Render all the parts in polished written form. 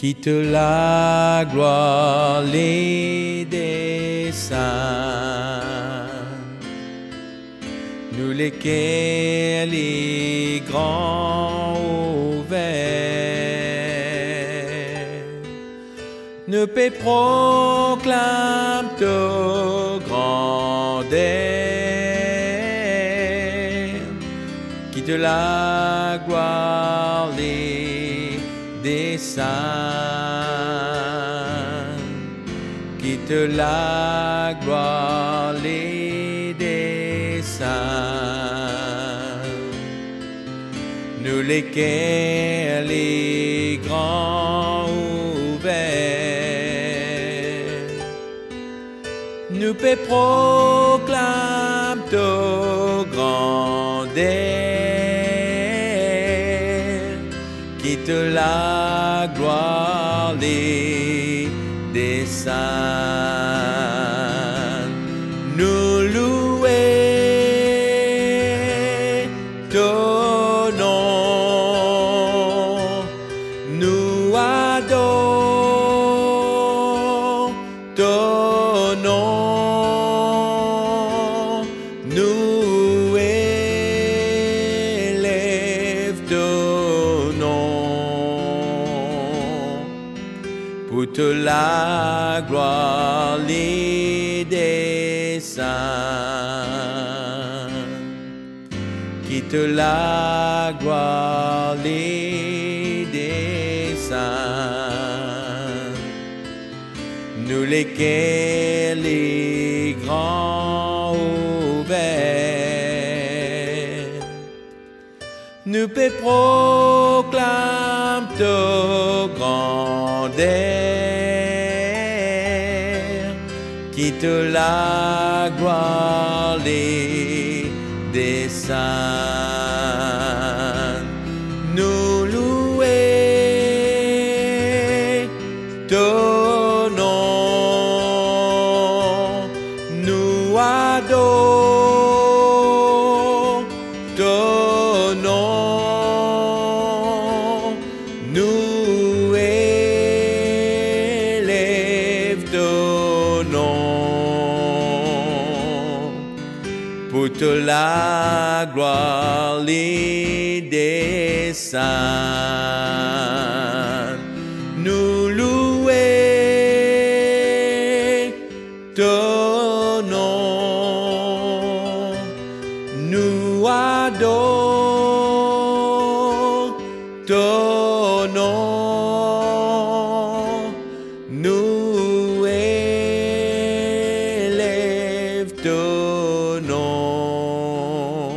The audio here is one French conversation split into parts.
quitte la gloire, les desseins, nous lesquels les grands ouverts, ne paix proclame ta grandeur, quitte la gloire, les desseins, quitte la gloire, les desseins, nous lesquels les grands ouverts, nous paix proclame ta grandeur, quitte la gloire, les desseins, nous louer ton nom, nous adorons ton nom, nous élève ton nom, pour toute la gloire, les desseins, quitte la gloire, les desseins, nous lesquels les grands ouverts, nous paix proclame ta grandeur, quitte la gloire, les desseins, nous louer ton nom, nous adorons ton nom, nous élève ton nom, pour toute la gloire, les desseins, nous louer ton nom, nous adorons ton nom, nous élève ton nom,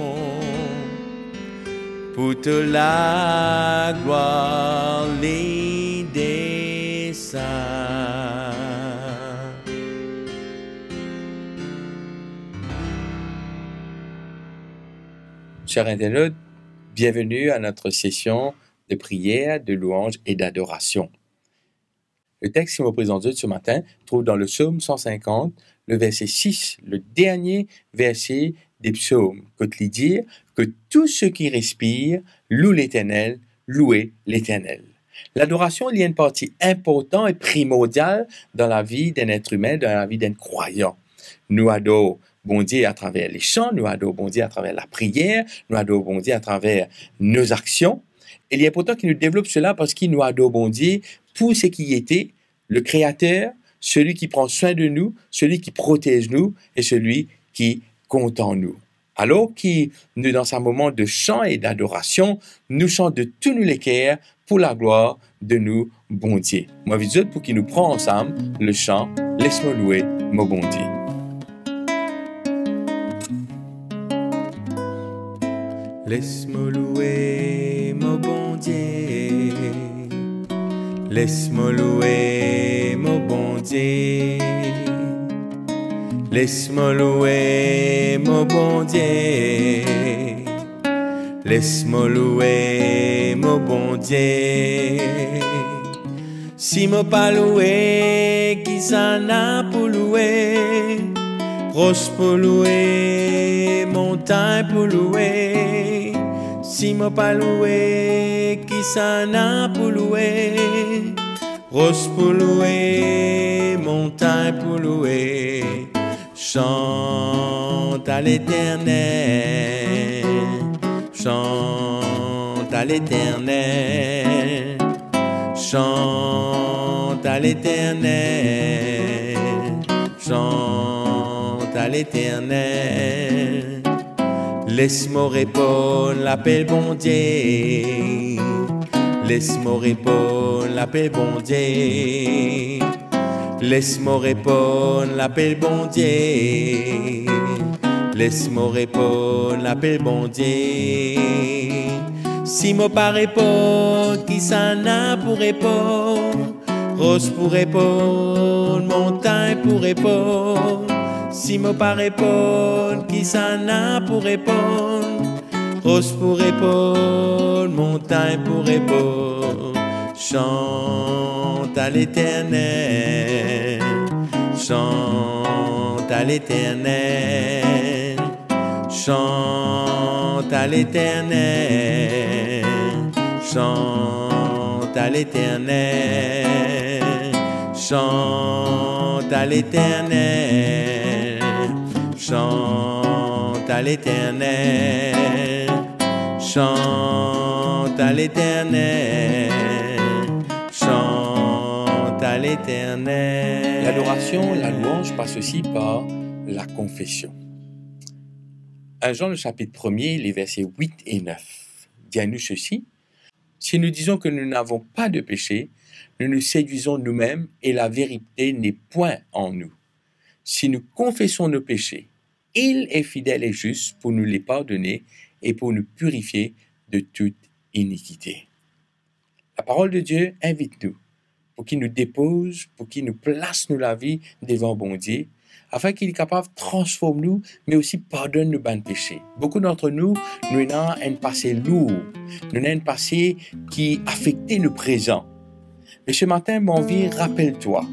pour toute la gloire, les desseins. Chers internautes, bienvenue à notre session de prière, de louange et d'adoration. Le texte qui me présente ce matin trouve dans le psaume 150, le verset 6, le dernier verset des psaumes, qui dit que tout ce qui respire loue l'Éternel, louez l'Éternel. L'adoration il y a une partie importante et primordiale dans la vie d'un être humain, dans la vie d'un croyant. Nous adorons bon Dieu à travers les chants, nous adorons bon Dieu à travers la prière, nous adorons bon Dieu à travers nos actions. Et il est important qu'il nous développe cela parce qu'il nous adore bon Dieu pour ce qui était le Créateur, celui qui prend soin de nous, celui qui protège nous et celui qui compte en nous. Alors que nous, dans un moment de chant et d'adoration, nous chantons de tous nous les cœurs pour la gloire de nous, bon Dieu. Moi, je vous pour qu'il nous prend ensemble le chant « Laisse-moi louer mon bon Dieu ». Laisse-moi louer mon bon Dieu, laisse-moi louer mon bon Dieu, laisse-moi louer mon bon Dieu, laisse-moi louer mon bon Dieu. Si moi pas louer, qui s'en a pour louer? Roche pour louer, montagne pour louer. Si moi pas louer, qui s'en a pour louer? rose pour louer, montagne pour louer. Chante à l'Éternel, chante à l'Éternel, chante à l'Éternel, chante à l'Éternel. Laisse-moi répondre l'appel bon Dieu, laisse-moi répondre l'appel bon Dieu. Laisse-moi répondre l'appel bon Dieu, laisse-moi répondre l'appel bon Dieu. Si moi pas répondre, qui ça n'a pour répondre? Rose pour répondre, montagne pour répondre. Si moi pas répondre, qui ça n'a pour répondre? Rose pour répondre, montagne pour répondre. Chante à l'Éternel, chante à l'Éternel, chante à l'Éternel, chante à l'Éternel, chante à l'Éternel, chante à l'Éternel, chante à l'Éternel. Chante à l'Éternel. L'adoration, la louange passe aussi par la confession. 1 Jean, le chapitre 1er, les versets 8 et 9, dit à nous ceci: si nous disons que nous n'avons pas de péché, nous nous séduisons nous-mêmes et la vérité n'est point en nous. Si nous confessons nos péchés, il est fidèle et juste pour nous les pardonner et pour nous purifier de toute iniquité. La parole de Dieu invite-nous pour qu'il nous dépose, pour qu'il nous place nous la vie devant bon Dieu, afin qu'il est capable de transformer nous, mais aussi pardonne nos bonnes péchés. Beaucoup d'entre nous, nous avons un passé lourd, nous avons un passé qui affectait le présent. Mais ce matin, mon vie, rappelle-toi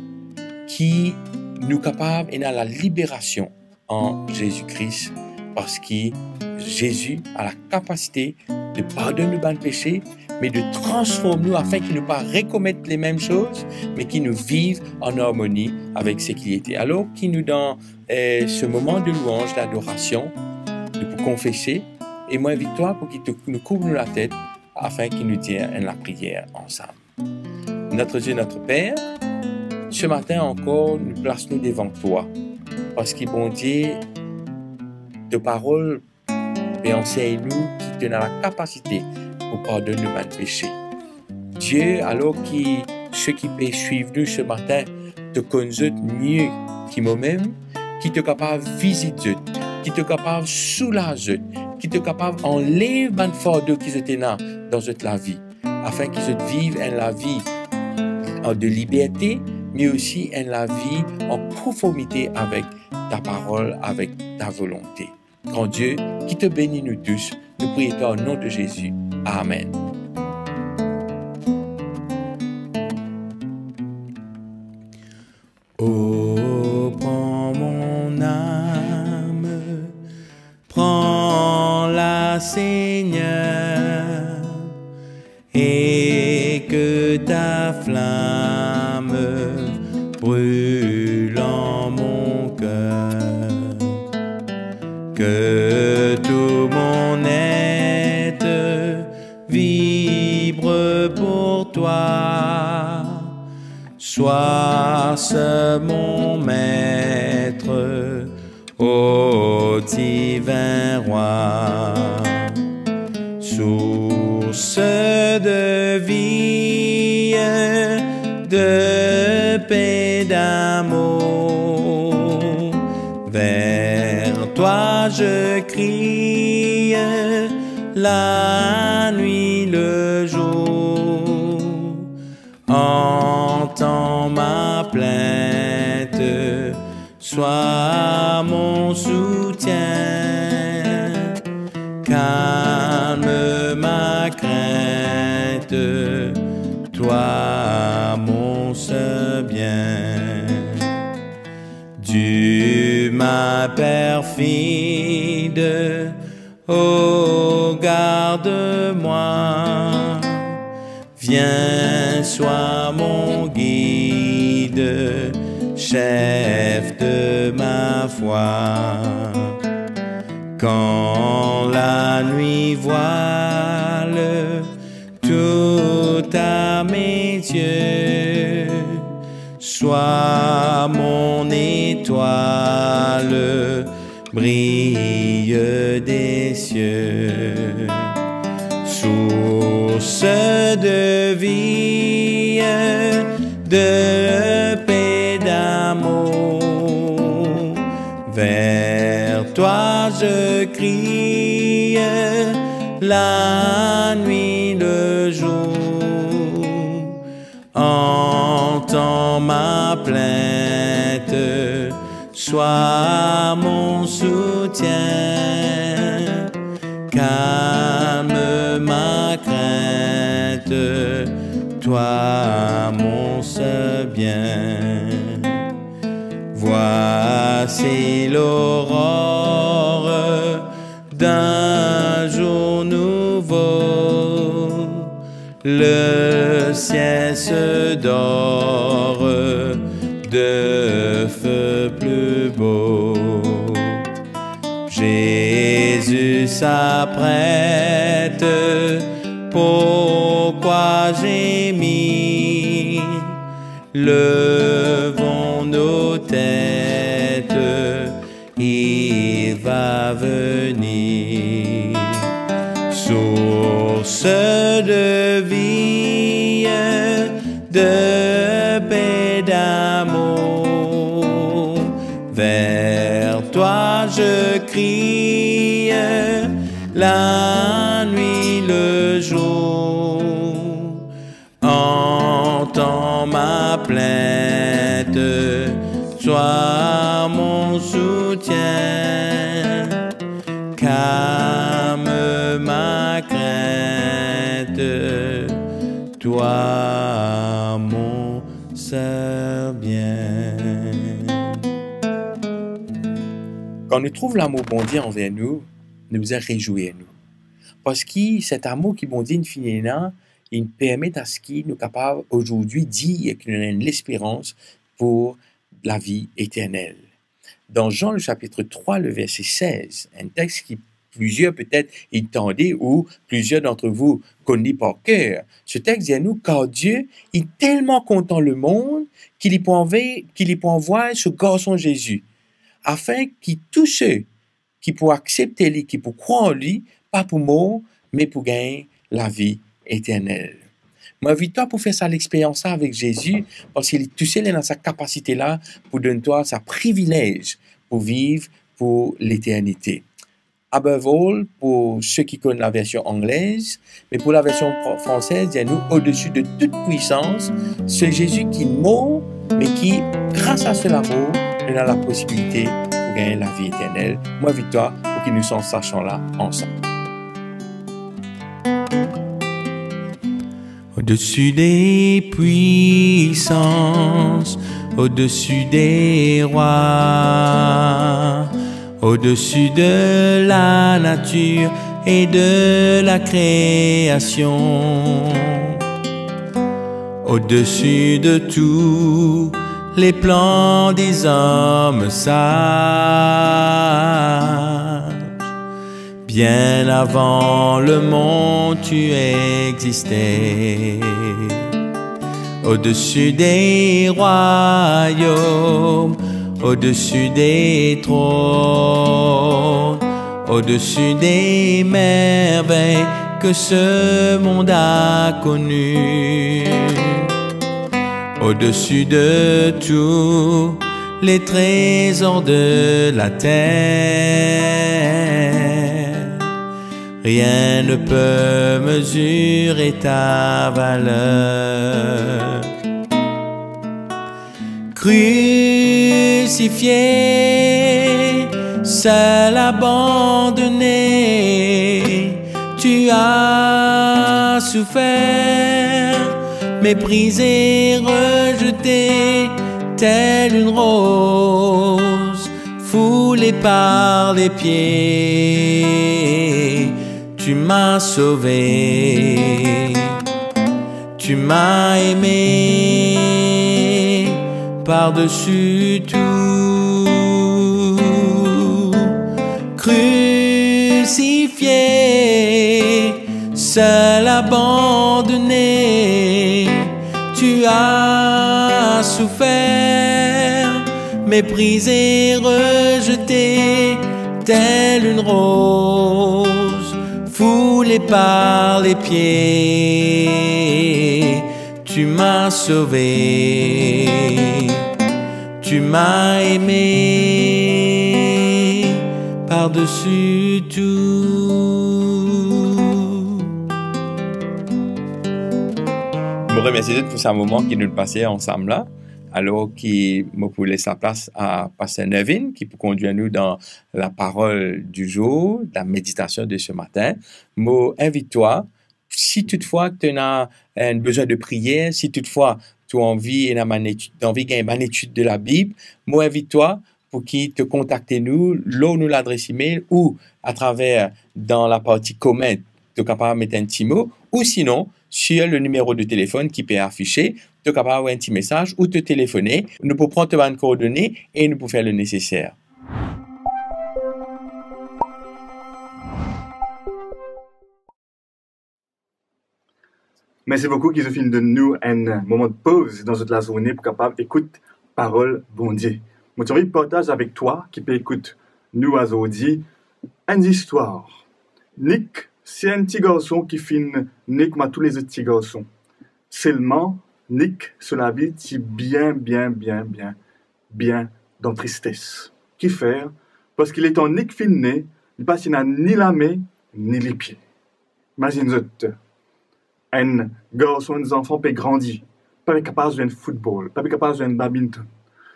qui nous capable et dans la libération en Jésus-Christ, parce que Jésus a la capacité de pardonner nos bonnes péchés, mais de transformer nous afin qu'il ne pas recommettre les mêmes choses, mais qu'il nous vive en harmonie avec ce qu'il était. Alors qu'il nous donne ce moment de louange, d'adoration, de pour confesser, et moi invite-toi pour qu'il nous couvre la tête afin qu'il nous dise la prière ensemble. Notre Dieu, notre Père, ce matin encore, nous plaçons devant toi, parce que bon Dieu, de paroles et enseigne-nous qui te donne la capacité pour pardonner nos péchés. Dieu, alors que ceux qui peuvent suivre nous ce matin te connaissent mieux que moi-même, qui te capable de visiter, qui te capable de soulager, qui te capable d'enlever les fardeaux qu'ils étaient dans la vie, afin qu'ils vivent la vie de liberté, mais aussi la vie en conformité avec ta parole, avec ta volonté. Grand Dieu, qui te bénit nous tous, nous prions au nom de Jésus. Amen. Oh, prends mon âme, prends-la, Seigneur, et que ta flamme brûle en mon cœur, que tout mon être vibre pour toi. Sois ce mon maître, ô divin roi, source de vie, de paix, d'amour. Vers toi je crie, la nuit, le jour. Entends ma plainte, sois mon soutien, calme ma crainte, toi mon seul bien. Du ma perfide, oh garde-moi, Viens, sois mon guide, chef de ma foi. Quand la nuit voile tout à mes yeux, sois mon étoile, brille des cieux. Source de vie, de paix, d'amour, vers toi je crie, la nuit, le jour. Entends ma plainte, sois mon soutien, calme ma crainte, toi mon seul bien. Voici l'aurore d'un jour nouveau, le ciel se dore de feu plus beau. Jésus s'apprête, pourquoi gémir? Levons nos têtes, il va venir. Source de vie, de paix, d'amour, vers toi je crie, la nuit, le jour. Entends ma plainte, sois mon soutien, calme ma crainte, toi mon seul bien. Quand nous trouvons l'amour bon Dieu envers nous, nous a réjouis nous. Parce que cet amour qui bon Dieu infiniment, il permet à ce qu'il nous capable aujourd'hui dire qu'il a l'espérance pour la vie éternelle. Dans Jean le chapitre 3, le verset 16, un texte qui plusieurs peut-être entendaient ou plusieurs d'entre vous connaissent par cœur. Ce texte dit à nous, car Dieu est tellement content le monde qu'il y peut envoyer ce garçon Jésus, afin que tous ceux qui pourraient accepter lui, qui pourraient croire en lui, pas pour mort, mais pour gagner la vie éternelle. Moi, invite-toi pour faire ça l'expérience avec Jésus, parce qu'il est tout seul dans sa capacité-là pour donner toi sa privilège pour vivre pour l'éternité. Above all, pour ceux qui connaissent la version anglaise, mais pour la version française, il y a nous au-dessus de toute puissance, c'est Jésus qui mort, mais qui, grâce à ce amour, nous a la possibilité de gagner la vie éternelle. Moi, invite-toi pour que nous soyons sachant-là ensemble. Au-dessus des puissances, au-dessus des rois, au-dessus de la nature et de la création, au-dessus de tous les plans des hommes sages. Bien avant le monde, tu existais. Au-dessus des royaumes, au-dessus des trônes, au-dessus des merveilles que ce monde a connues, au-dessus de tous les trésors de la terre, rien ne peut mesurer ta valeur. Crucifié, seul abandonné, tu as souffert, méprisé, rejeté, telle une rose foulée par les pieds. Tu m'as sauvé, Tu m'as aimé par-dessus tout, crucifié, seul abandonné, tu as souffert, méprisé, rejeté, telle une rose foulée par les pieds. Tu m'as sauvé, tu m'as aimé par-dessus tout. Je me remercie pour ce moment qui nous passait ensemble là, alors qu'il me pour laisser la place à Pasteur Nevin, qui peut conduire nous dans la parole du jour, la méditation de ce matin. Moi, invite-toi, si toutefois tu as un besoin de prière, si toutefois tu as envie d'une étude de la Bible, moi, invite-toi pour qui te contacter nous, là nous l'adresse email ou à travers dans la partie comment, tu es capable de mettre un petit mot, ou sinon, sur le numéro de téléphone qui peut afficher, tu es capable d'avoir un petit message ou te téléphoner. Nous pouvons prendre tes coordonnées et nous pouvons faire le nécessaire. Merci beaucoup qu'ils ont fini de nous un moment de pause dans toute la journée pour capable d'écouter parole bon Dieu. Moi, j'ai envie de partager avec toi qui peut écouter nous aujourd'hui une histoire. Nick, c'est un petit garçon qui finit Nick comme tous les autres petits garçons. Seulement, Nick, sur la vie, c'est bien dans tristesse. Qui faire? Parce qu'il est en Nick fini, parce qu'il n'a ni la main, ni les pieds. Imagine-toi. Un garçon, un enfant peut grandir, pas capable de jouer un football, pas capable de jouer un badminton,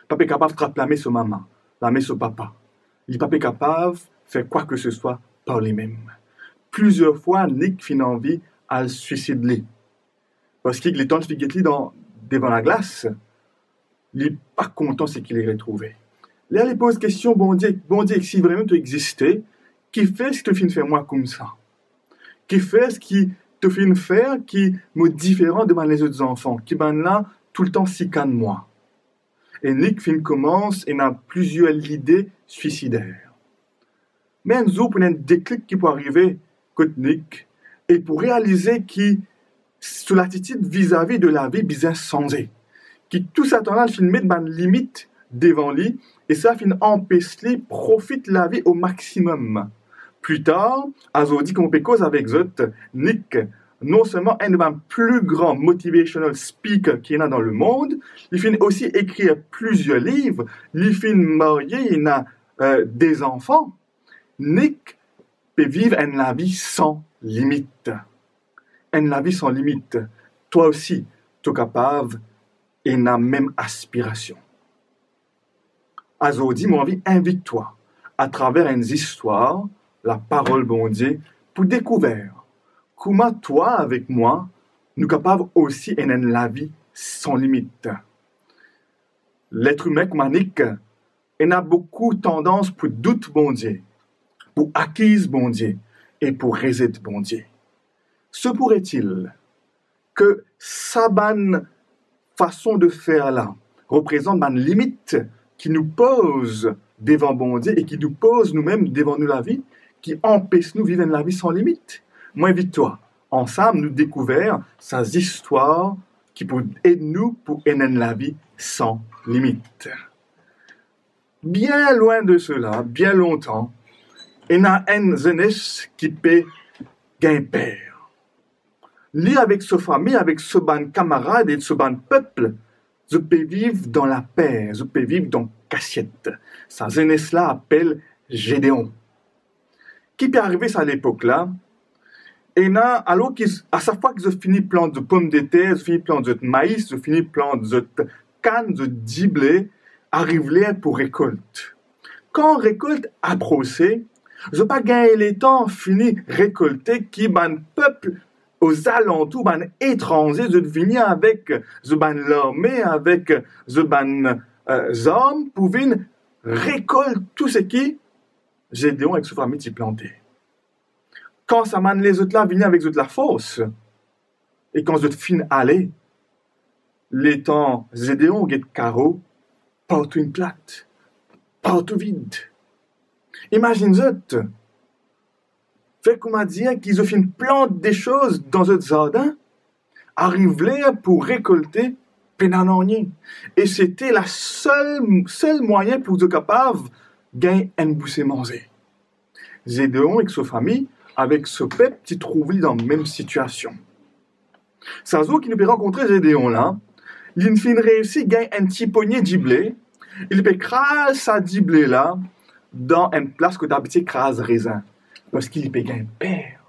pas capable de frapper la main sur maman, la main sur papa. Il n'est pas capable de faire quoi que ce soit par lui-même. Plusieurs fois, Nick finit envie à le suicider. Parce qu'il est temps de figurer devant la glace, il n'est pas content de ce qu'il est retrouvé. Là, il pose question, bon Dieu, si vraiment tu existais, qui fait ce que tu finis de faire moi comme ça? Qui fait ce qui te fait faire qui me différent de les autres enfants, qui ben là tout le temps si calme moi. Et Nick commence et a plusieurs idées suicidaires. Mais un jour, pour un déclic qui peut arriver côté Nick, et pour réaliser qu'il sur l'attitude vis-à-vis de la vie bien changé, qui tout ça temps-là filmer de limite devant lui, et ça fin empêche lui profite la vie au maximum. Plus tard, aujourd'hui, comme on peut cause avec Zot, Nick, non seulement un des plus grands motivational speakers qu'il y a dans le monde, il finit aussi écrire plusieurs livres, il finit marié, il a des enfants. Nick peut vivre une vie sans limite. Une vie sans limite. Toi aussi, tu es capable et la même aspiration. Aujourd'hui, mon envie invite-toi à travers une histoire, la parole bon Dieu, pour découvrir comment toi, avec moi, nous sommes capables aussi de la vie sans limite. L'être humain comme Nick, il a beaucoup tendance pour doute bon Dieu, pour acquise bon Dieu et pour rejet bon Dieu. Se pourrait-il que sa bonne façon de faire là représente une limite qui nous pose devant bon Dieu et qui nous pose nous-mêmes devant nous la vie, qui empêche nous de vivre la vie sans limite? Moi, invite-toi, ensemble, nous découvrir ces histoires qui peuvent aider nous pour aider la vie sans limite. Bien loin de cela, bien longtemps, il y a une jeunesse qui peut gagner père. Lui, avec sa famille, avec ce ban camarade et ce ban peuple, je peux vivre dans la paix, je peux vivre dans cachette. Sa jeunesse-là appelle Gédéon. Qui peut arriver à l'époque-là? Et là, alors à chaque fois que je finis planter de pommes de terre, je finis planter de maïs, je finis planter de canne, de diblé, arrive là pour récolte. Quand récolte approché, je pas gagner le temps fini récolter qui ban peuple aux alentours, ban étrangers, je venir avec je ban l'armée, avec je ban hommes pour venir récolter tout ce qui Gédéon avec sa famille t'y planté. Quand ça mène les autres là venir avec de la force, Et quand je fin aller, les temps Gédéon get caro, partout une plate, partout vide. Imagine-toi, fait qu'on m'a dit qu'ils ont fait une plante des choses dans un jardin, arrivé pour récolter pénanonier. Et c'était la seul moyen pour être capable de gagner un boussé manger. Gédéon avec sa famille, avec ce peuple qui trouvait dans la même situation. C'est jour qui nous peut rencontrer Gédéon là, il fin réussi à gagner un petit poignet de blé, il peut craser sa blé là dans une place que d'habitude crase raisin, parce qu'il peut gagner père.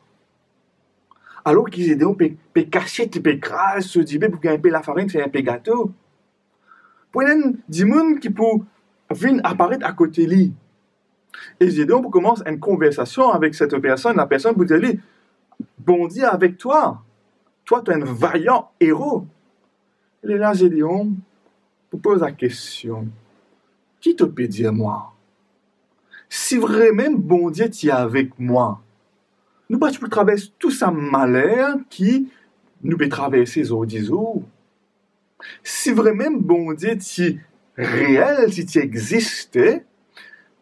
Alors que Gédéon peut cacher, il peut craser ce blé pour gagner la farine, faire un peu gâteau. Pour un dimoun qui peut venir apparaître à côté de lui. Et Gédéon commence une conversation avec cette personne, la personne peut dire lui, bon Dieu avec toi, tu es un vaillant héros. Et là, Gédéon pose la question, qui te peut dire moi? Si vraiment bon Dieu tu es avec moi, nous pas tu peux traverser tout ça malheur qui nous peut traverser aux 10 jours. Si vraiment bon Dieu tu es réel, si tu existais,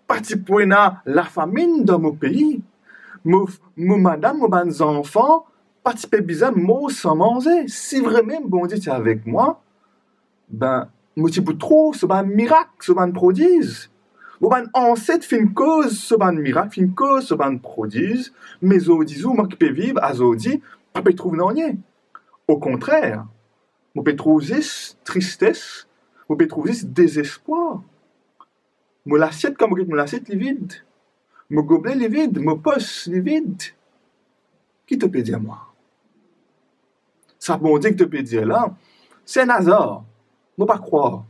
pas tu pourrais la famine dans mon pays, mon madame, mes enfants, pas tu peux bizarre moi sans manger. Si vraiment bon Dieu tu es avec moi, ben moi tu peux trop ce ban miracle, ce ban prodige. Mon ancêtre fait une cause ce ban miracle, fait une cause ce ban prodige, mais au disou moi qui peux vivre à zodi, pas peut trouver rien. Au contraire, moi peut trouver tristesse, moi peut trouver désespoir. Mon assiette comme mon assiette est vide. Mon gobelet est vide, mon poche est vide. Qui te peut dire moi? Ça bon Dieu que te peut dire là, c'est un hasard. Moi pas croire.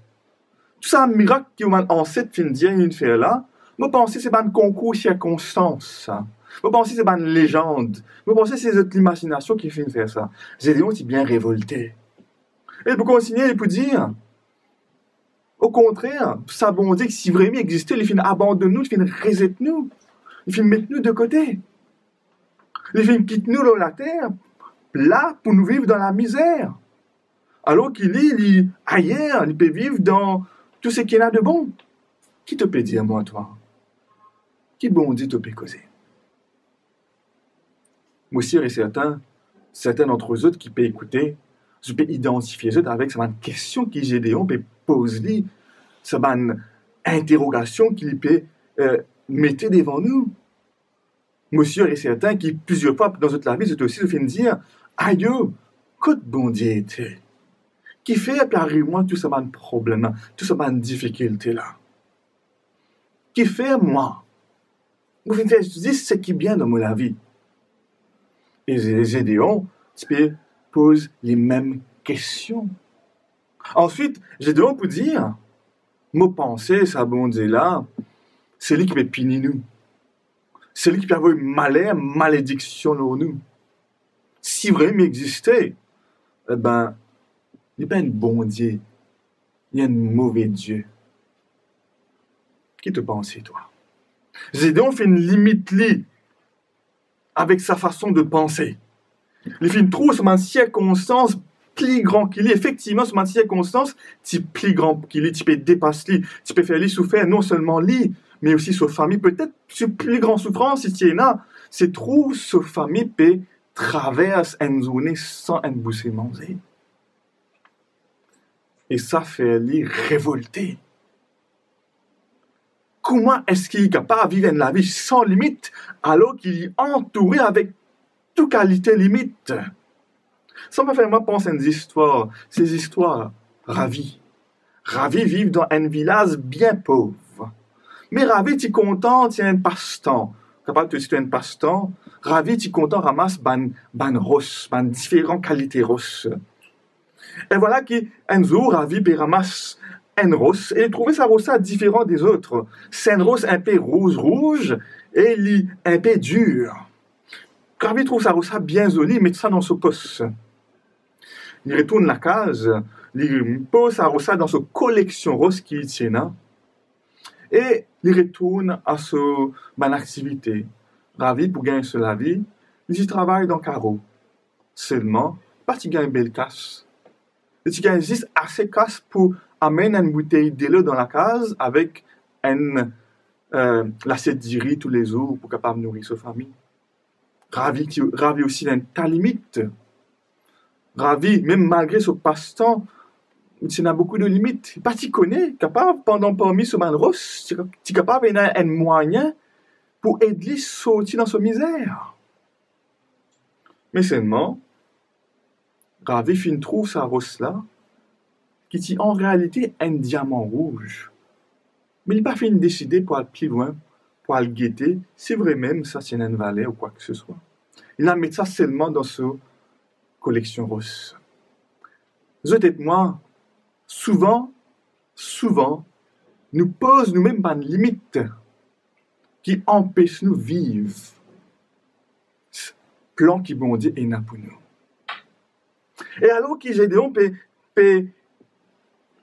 Tout ça un miracle qui mon ancêtre fin dire une faire là, moi penser c'est pas un concours circonstance. Moi penser c'est pas une légende. Moi penser c'est l'imagination qui fait faire ça. Gédéon est bien révolté. Et pour continuer, il peut dire au contraire, ça bon Dieu que si vraiment il existait, il fin abandonne nous, il fin reset nous, il fin mettre nous de côté. Il fin quitte nous dans la terre, là pour nous vivre dans la misère. Alors qu'il est ailleurs, il peut vivre dans tout ce qu'il a de bon. Qui te peut dire, moi, toi? Qui bon Dieu te peut causer? Moi aussi, et certains d'entre eux autres qui peuvent écouter, je peux identifier eux avec cette question qui Gédéon peut poser, cette interrogation qu'il peut mettre devant nous. Monsieur et certains qui, plusieurs fois dans toute la vie, c'est aussi se fait dire, aïe, que bon Dieu était. Qui fait arrive-moi tout ce problème, tout ce difficulté là. Qui fait moi? Vous faites ce qui est bien dans ma vie. Et Gédéon, pose les mêmes questions. Ensuite, Gédéon peut dire, mon pensée, ça bon Dieu là, c'est lui qui peut punir nous. C'est lui qui peut avoir une malédiction dans nous. Si vraiment il existait, eh ben, il n'est pas un bon Dieu, il y a un mauvais Dieu. Qui te pense, toi? Gédéon fait une limite li avec sa façon de penser. Il fait une trop sur une circonstance plus grand qu'il est. Effectivement, sur une circonstance, tu plus grand qu'il est, tu peux dépasser lui, tu peux faire lui souffrir non seulement lui, mais aussi sa famille. Peut-être sur plus grande souffrance, si tu es là, c'est trop sa famille peut traverser une journée sans un boussé manger. Et ça fait lui révolter. Comment est-ce qu'il est capable de vivre la vie sans limite alors qu'il est entouré avec toute qualité limite? Ça me fait vraiment penser à ces histoires ravies. Ravi vivent dans un village bien pauvre. Mais Ravi, tu es content, tu as un passe-temps. Capable de citer un passe-temps. Ravi, tu es content, ramasse ban rosse, ban différentes qualités rosses. Et voilà qu'un jour, Ravi ramasse un rose, et il trouvait sa rose différent des autres. C'est un rose un peu rouge, et il est un peu dur. Ravi trouve sa rose bien jolie, il met ça dans son poste. Il retourne la case, il pose sa rose dans sa collection rose qu'il tient, et il retourne à son activité. Ravi, pour gagner la vie, il y travaille dans le carreau. Seulement, pas tu gagnes une belle casse. Et tu gagnes juste assez casse pour amener une bouteille de l'eau dans la case avec l'assiette de riz tous les jours pour capable nourrir sa famille. Ravi aussi dans ta limite. Ravi, même malgré ce passe-temps, tu n'as beaucoup de limites. Pas tu connais, capable, pendant parmi ce man ross, tu es capable d'avoir un moyen pour aider à sortir dans sa misère. Mais seulement, Ravi fin trouve sa rosse là, qui est en réalité un diamant rouge. Mais il n'a pas fin décider pour aller plus loin, pour aller guetter, si vraiment ça c'est une valeur ou quoi que ce soit. Il a mis ça seulement dans sa collection rosse. Vous êtes moi, souvent, nous pose nous-mêmes une limite qui empêche nous vivre. Plan qui bon Dieu est là pour nous. Et alors que Gédéon peut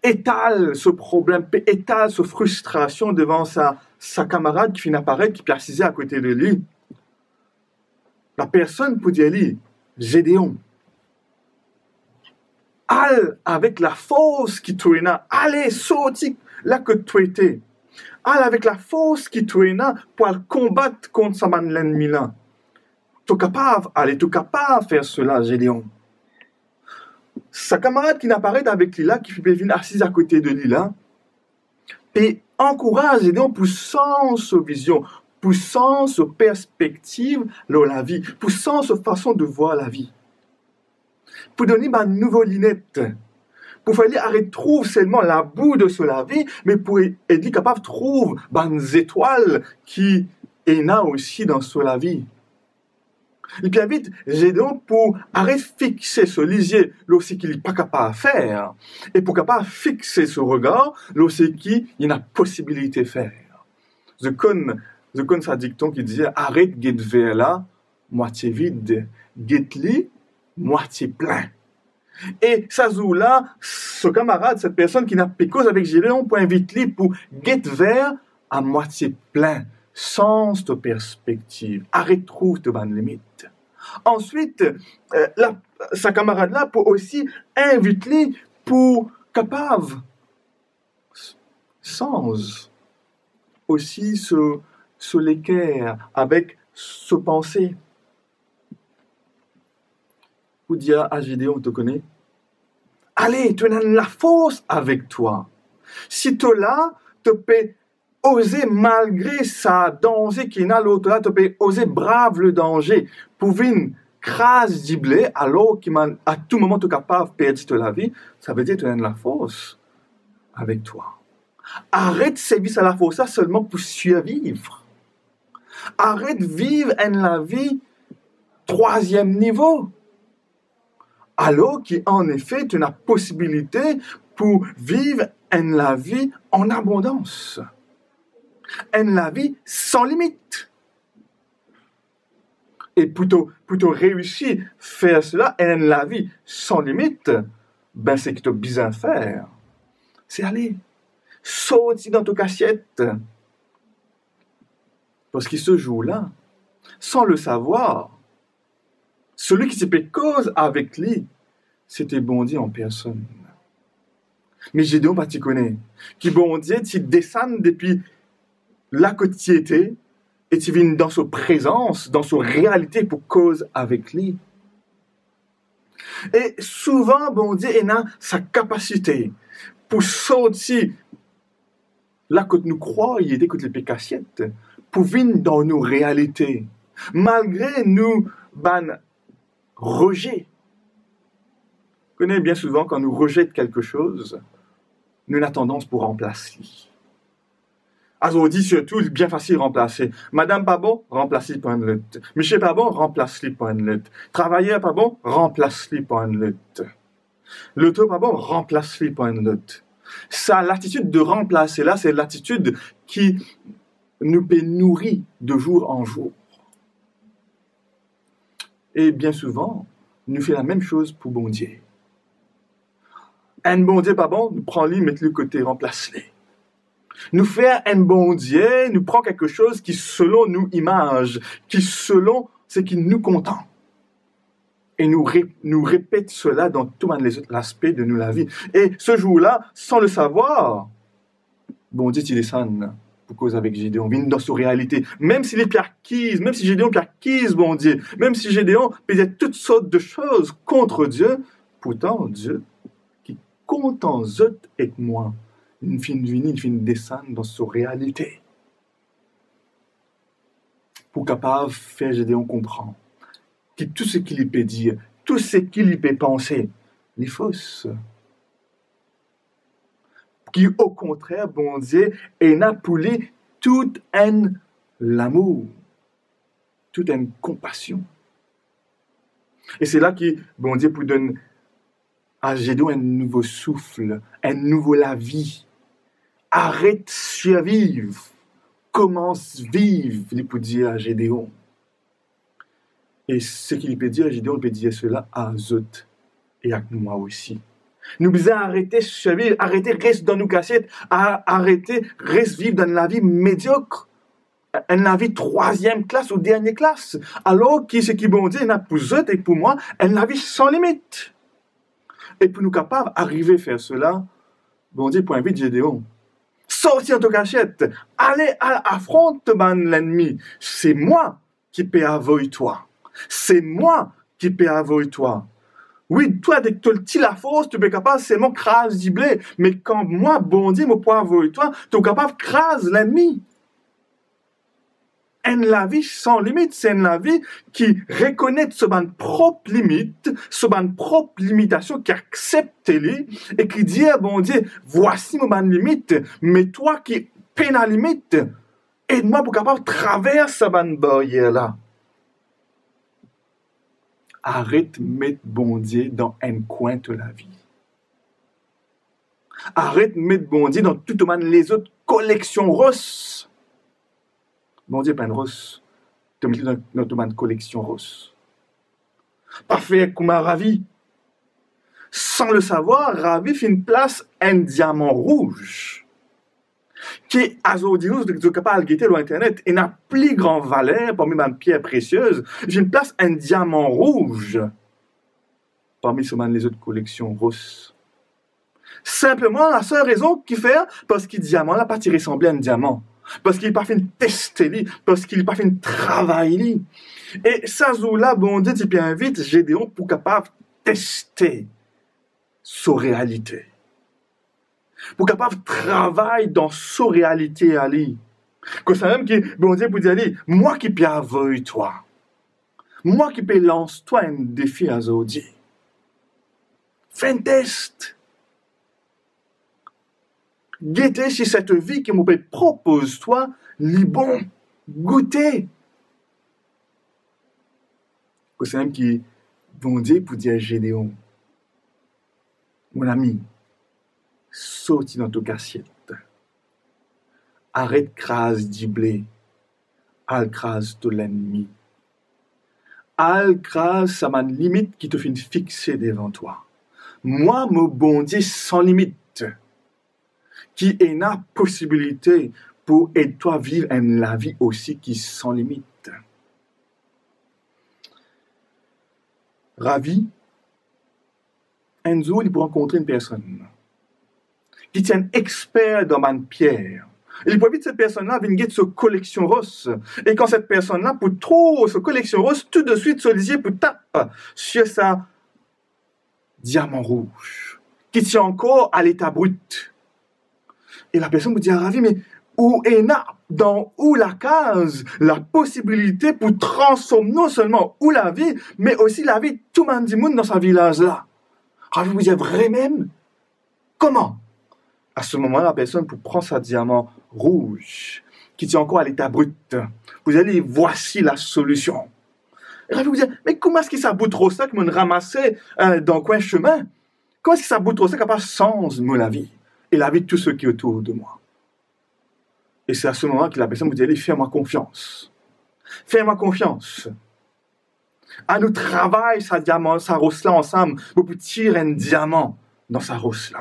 étaler ce problème, peut étaler sa frustration devant sa camarade qui finit apparaître, qui peut assiser à côté de lui, la personne peut dire lui, Gédéon, allez avec la force qui tu as, allez sortir là que tu étais, allez avec la force qui tu as pour combattre contre ce l'ennemi là. Tu es capable, allez, tu es capable de faire cela, Gédéon. Sa camarade qui n'apparaît avec lui là, qui fait venir assise à côté de lui là, et encourage Gédéon pour sens sa vision, pour sens sa perspective de la vie, pour sens sa façon de voir la vie. Pour donner ma nouvelle lunette, pour faire arrêter trouve seulement la boue de la vie, mais pour être capable de trouver des étoiles qui est là aussi dans la vie. Et puis vite, Gédéon pour arrêter de fixer ce lisier, lorsqu'il n'est pas capable de faire, et pour capable de fixer ce regard, lorsqu'il y a une possibilité de faire. Je connais sa dicton qui disait arrête de vers là, moitié vide, guette-li, moitié plein. Et ça joue là, ce camarade, cette personne qui n'a pas cause avec Gédéon, pour inviter pour guette vers à moitié plein. Sens de perspective. Arrête trouve de bonne limite. Ensuite, sa camarade-là peut aussi inviter pour capable sans aussi se l'équerre avec ce pensée. Pour dire à Gédéon, te connais? Allez, tu as la force avec toi. Si tu là, tu peux oser malgré sa danger qui n'a l'autre là, tu peux oser brave le danger pour venir craser du blé alors qu'à tout moment tu es capable de perdre la vie. Ça veut dire que tu as la force avec toi. Arrête de servir à la force seulement pour survivre. Arrête de vivre la vie 3e niveau. Alors qu'en effet, tu as la possibilité pour vivre la vie en abondance. La vie sans limite. Et pour réussir à faire cela, la vie sans limite, ben c'est que tu as besoin de faire. C'est aller sortir dans ton assiette. Parce que ce jour-là, sans le savoir, celui qui s'est fait cause avec lui, c'était bon Dieu en personne. Mais Gédéon, tu connais, qui bon Dieu, tu descends depuis là que tu étais, et tu viens dans sa présence, dans sa réalité pour cause avec lui. Et souvent, bon Dieu, il a sa capacité pour sortir là que nous croyons, dès que les pécassiettes, pour venir dans nos réalités, malgré nous, rejet. Vous connaissez bien souvent quand nous rejetons quelque chose, nous avons tendance pour remplacer. Alors on dit surtout, bien facile remplacer. Madame pas bon, remplace-lui par une lutte. Monsieur pas bon, remplace-lui par une lutte. Travailleur pas bon, remplace-lui par une lutte. L'autre pas bon, remplace-lui par une lutte. Ça, l'attitude de remplacer là, c'est l'attitude qui nous peut nourrir de jour en jour. Et bien souvent, nous fait la même chose pour bon Dieu. Un bon Dieu pas bon, nous prend-lui, met-le côté, remplace-le. Nous faire un bon Dieu, nous prend quelque chose qui selon nous image, qui selon ce qui nous content. Et nous répète cela dans tous les autres aspects de nous la vie. Et ce jour-là, sans le savoir, bon Dieu, il descend pour cause avec Gédéon, vient dans sa réalité. Même s'il est acquise, même si Gédéon est acquise, bon Dieu, même si Gédéon faisait toutes sortes de choses contre Dieu, pourtant Dieu, qui compte en eux et moi, il finit de venir, il finit de descendre dans sa réalité. Pour capable de faire Gédéon comprendre que tout ce qu'il peut dire, tout ce qu'il peut penser, est fausse. Qui, au contraire, bon Dieu, est appelé toute haine, l'amour, toute haine, compassion. Et c'est là que, bon Dieu, pour donner à Gédéon un nouveau souffle, un nouveau la vie. Arrête de survivre, commence à vivre, il peut dire à Gédéon. Et ce qu'il peut dire à Gédéon, il peut dire cela à Zot et à moi aussi. Nous devons arrêter de survivre, arrêter de rester dans nos cassettes, arrêter de rester vivre dans la vie médiocre, dans la vie troisième classe ou dernière classe. Alors que ce qui bon Dieu, pour Zot et pour moi, la vie sans limite. Et pour nous capables d'arriver à faire cela, bon Dieu, pour inviter Gédéon. Sortir de ta cachette, allez affronter l'ennemi. C'est moi qui peux avoyer toi. C'est moi qui peux avoyer toi. Oui, toi, dès que tu le la force, tu es capable seulement de craser du blé. Mais quand moi, bon Dieu, je peux avoyer toi, tu es capable de craser l'ennemi. La vie sans limite, c'est la vie qui reconnaît son propre limite, son propre limitation, qui accepte les et qui dit à bon Dieu, voici mon limite, mais toi qui peine la limite, aide-moi pour capable de traverser cette barrière-là. Arrête de mettre bon Dieu dans un coin de la vie. Arrête de mettre bon Dieu dans toutes les autres collections roses. Bon Dieu, pas une rose. Tu mets dans notre collection rose. Parfait, comme un Ravi. Sans le savoir, Ravi fait une place un diamant rouge. Qui, à aujourd'hui, nous sommes capables de guetter sur Internet et n'a plus grande valeur parmi les pierres précieuses. J'ai une place un diamant rouge. Parmi les autres collections roses. Simplement, la seule raison qu'il fait, parce que le diamant n'a pas tiré semblant à un diamant. Parce qu'il n'a pas fait une tester, parce qu'il n'a pas fait une travail. Et ça, là, bon Dieu, tu peux inviter Gédéon pour capable de tester sa réalité. Pour capable de travailler dans sa réalité, Ali. Que ça même qui, bon Dieu, pour dire, moi qui peux avouer toi. Moi qui peux lancer toi un défi à Zodi. Fais un test. Guettez si cette vie que mon père propose toi, les bon, goûtez. C'est même qui bon Dieu pour dire à Gédéon, mon ami, sorti dans ton assiette. Arrête crase du blé, al crase de l'ennemi. Al crase ça m'a une limite qui te fait fixer devant toi. Moi, mon bon Dieu sans limite. Qui est la possibilité pour aider toi vivre la vie aussi qui sans limite. Ravi, un jour, il peut rencontrer une personne qui tient un expert dans ma pierre. Il peut vite cette personne-là venir de sa collection rose. Et quand cette personne-là, pour trop sa collection rose, tout de suite, se disait pour tape sur sa diamant rouge, qui tient encore à l'état brut. Et la personne me dit, Ravi, mais où est la case, la possibilité pour transformer non seulement où la vie, mais aussi la vie de tout le monde dans sa village-là. Ravi vous dit, vraiment? Comment? À ce moment-là, la personne pour prendre sa diamant rouge, qui tient encore à l'état brut, vous allez, voici la solution. Et Ravi vous dit, mais comment est-ce que ça bout trop ça que me ramasser dans le coin chemin? Comment est-ce que ça bout trop ça qui n'a pas sens, moi, la vie? Et la vie de tous ceux qui sont autour de moi. Et c'est à ce moment que la personne vous dit, allez, fais-moi confiance. Fais-moi confiance. À nous travailler sa diamant, sa rose-là ensemble, pour tirer un diamant dans sa rose-là.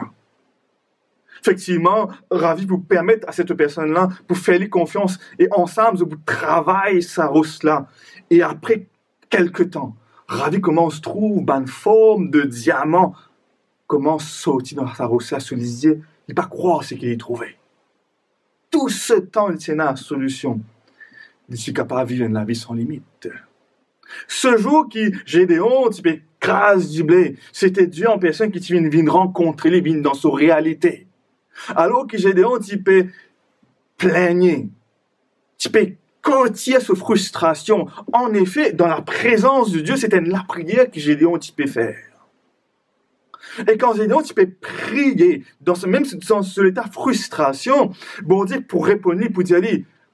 Effectivement, Ravi vous permettre à cette personne-là, pour faire lui confiance, et ensemble, vous travaillez sa rose-là. Et après quelque temps, Ravi comment on se trouve, une forme de diamant, comment sortir dans sa roche se disait, il pas croire ce qu'il y trouvait. Tout ce temps, il tient la solution. Il suis capable de vivre la vie sans limite. Ce jour qui, Gédéon, tu peux grâce du blé, c'était Dieu en personne qui vient rencontrer les vignes dans sa réalité. Alors que Gédéon, tu peux plaigner, tu peux côtier sa frustration. En effet, dans la présence de Dieu, c'était la prière que Gédéon, tu peux faire. Et quand Gédéon, tu peux prier dans ce même sens, sur l'état de frustration, bon Dieu, pour répondre, pour dire,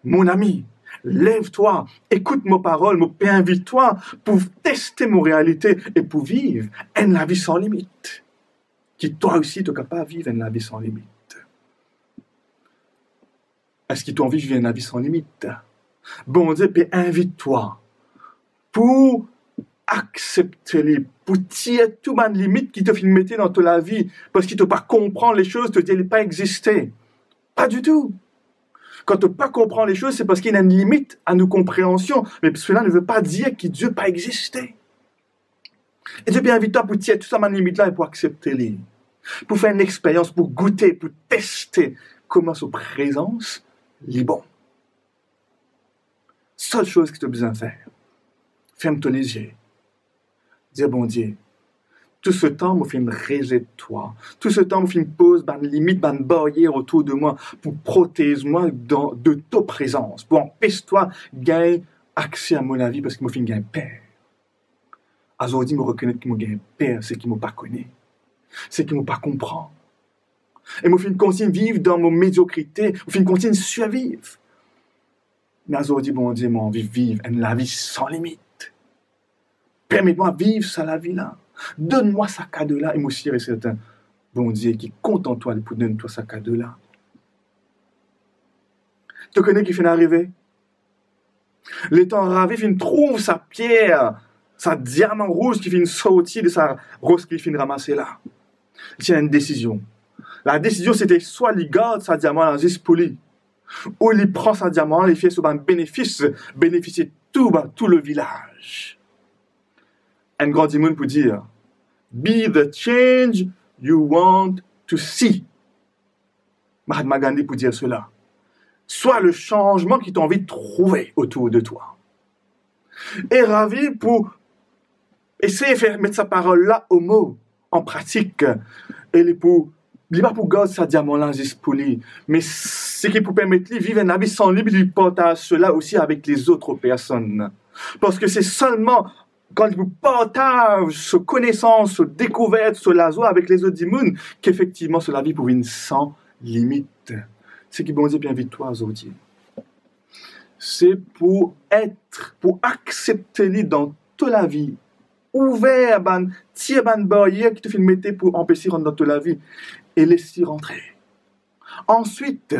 mon ami, lève-toi, écoute mes paroles, invite-toi pour tester mon réalité et pour vivre une vie sans limite. Qui toi aussi, tu es capable de vivre une vie sans limite. Est-ce que tu as envie de vivre une vie sans limite? Bon Dieu, puis invite-toi pour accepter les, pour tirer tout les limites qui te fait mettre dans ta vie, parce qu'il ne te pas comprendre les choses, te dit qu'elles pas exister. Pas du tout. Quand tu ne pas comprendre les choses, c'est parce qu'il y a une limite à nos compréhensions, mais cela ne veut pas dire que Dieu pas existé. Et Dieu invite-toi pour tirer tout ça les limites là et pour accepter les, pour faire une expérience, pour goûter, pour tester comment sa présence est bon. Seule chose que tu as besoin de faire, ferme ton les yeux. Dis bon Dieu, tout ce temps, je fais une rejet de toi. Tout ce temps, je fais une pause, une limite, une barrière autour de moi pour protéger moi de ta présence, pour empêcher toi de gagner accès à mon vie parce que je fais une peur. Aujourd'hui, je reconnais que je gagne peur, c'est qu'il ne m'a pas connu, c'est qu'il ne m'a pas comprend. Et je fais une continue vivre dans mon médiocrité, je fais une continue survivre. Mais aujourd'hui, bon Dieu, j'ai envie de vivre une vie sans limite. Permets-moi de vivre ça la vie là. Donne-moi ce cadeau-là. Et moi aussi, c'est un bon Dieu qui compte en toi pour donner toi ce cadeau-là. Tu connais qui fait arriver? Le temps ravi, il trouve sa pierre, sa diamant rouge qui fait sortir de sa rose qui fait ramasser là. Il y a une décision. La décision, c'était soit il garde sa diamant là, juste pour lui, ou il prend sa diamant, il fait sur un bénéfice, bénéficier tout le village. Un grand démon pour dire, be the change you want to see. Mahatma Gandhi pour dire cela. Sois le changement qui t'a envie de trouver autour de toi. Et Ravi pour essayer de faire mettre sa parole-là au mot, en pratique. Et pour, il n'est pas pour garder sa diamant-là juste pour lui, mais c'est qui pour permettre de vivre un vie sans lui, il partage cela aussi avec les autres personnes. Parce que c'est seulement quand il partage ses connaissances, ses découvertes, ses lazos avec les autres immunes, qu'effectivement, cela vit pour une sans limite. C'est qui bon Dieu bien invite toi aujourd'hui. C'est pour être, pour accepter lui dans toute la vie, ouvert, tirer ban barrière qui te fait mettre pour empêcher de rentrer dans toute la vie et laisser rentrer. Ensuite,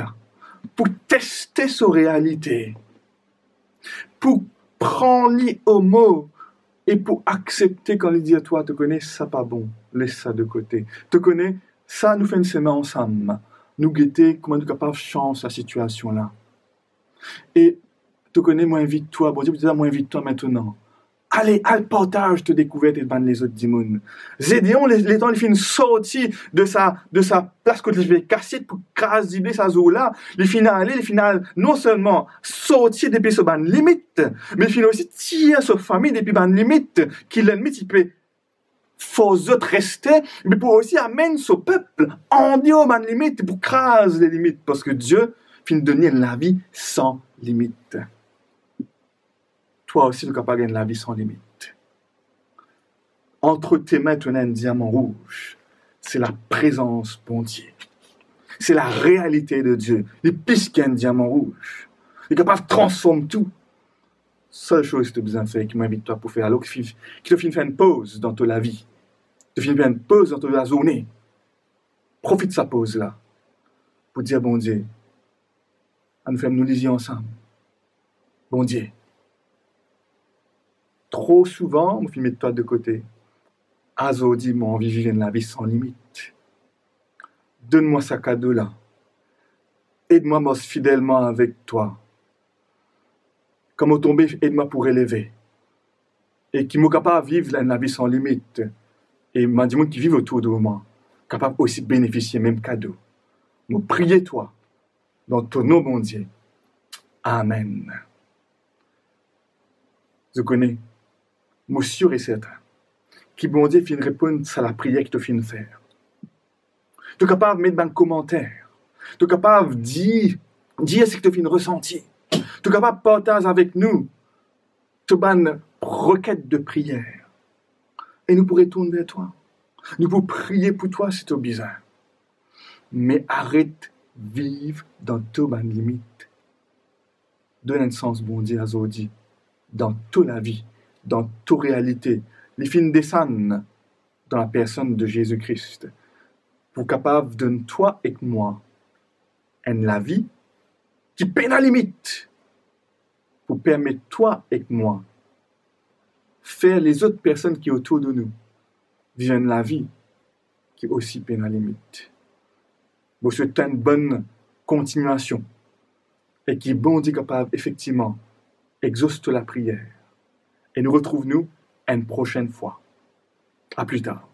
pour tester sa réalité, pour prendre lui au mot, et pour accepter quand il dit à toi, te connais, ça pas bon, laisse ça de côté. Te connais, ça nous fait une semaine ensemble. Nous guetter comment nous sommes capables de changer la situation là. Et te connais, moi invite-toi, bon Dieu, moi invite-toi maintenant. Allez, partage te découverte et ban les autres démons. Gédéon, les temps, il fait une sortie de sa place que je vais casser pour craser sa zone là. Il finit non seulement sortir depuis ce ban limite, mais il finit aussi tirer sa famille depuis ban limite, qui l'ennemi, il peut faut autres rester, mais pour aussi amener ce peuple en dehors ban limite, pour craser les limites, parce que Dieu finit de donner la vie sans limite. Toi aussi, tu es capable de gagner la vie sans limite. Entre tes mains, tu as un diamant rouge. C'est la présence bon Dieu. C'est la réalité de Dieu. Et puisqu'il y a un diamant rouge, il est capable de transformer tout. Seule chose que tu as besoin de faire, qui m'invite toi pour faire, alors qui te fait faire une pause dans ta vie. Tu fais faire une pause dans ta journée. Profite de sa pause-là. Pour dire, bon Dieu, à nous faire nous liser ensemble. Bon Dieu. Trop souvent, je mets toi de côté. Aujourd'hui, moi, envie de vivre une vie sans limite. Donne-moi ce cadeau-là. Aide-moi, moi, fidèlement avec toi. Comme au tombé, aide-moi pour élever. et qui m'ont capable de vivre la vie sans limite. Et m'a dit qui vivent autour de moi, capable aussi de bénéficier même cadeau. Nous prions toi, dans ton nom, bon Dieu. Amen. Je connais, je suis sûr et certain, qui bon Dieu finit répondre à la prière que tu finis faire. Tu es capable de mettre dans un commentaire. Tu es capable de dire ce que tu finis ressentir. Tu es capable de partager avec nous tu une requête de prière. Et nous pourrons tourner vers toi. Nous pouvons prier pour toi si tu as besoin. Mais arrête de vivre dans toutes les limites. Donne un sens, bon Dieu, à Zodi, dans toute la vie, dans toute réalité. Les films descendent dans la personne de Jésus-Christ. Pour capable de toi et moi, la vie qui peine à limite. Pour permettre toi et moi faire les autres personnes qui sont autour de nous vivre la vie qui est aussi peine à limite. Vous souhaitez une bonne continuation et qui est bon Dieu capable effectivement exauce la prière. Et nous retrouvons-nous une prochaine fois. À plus tard.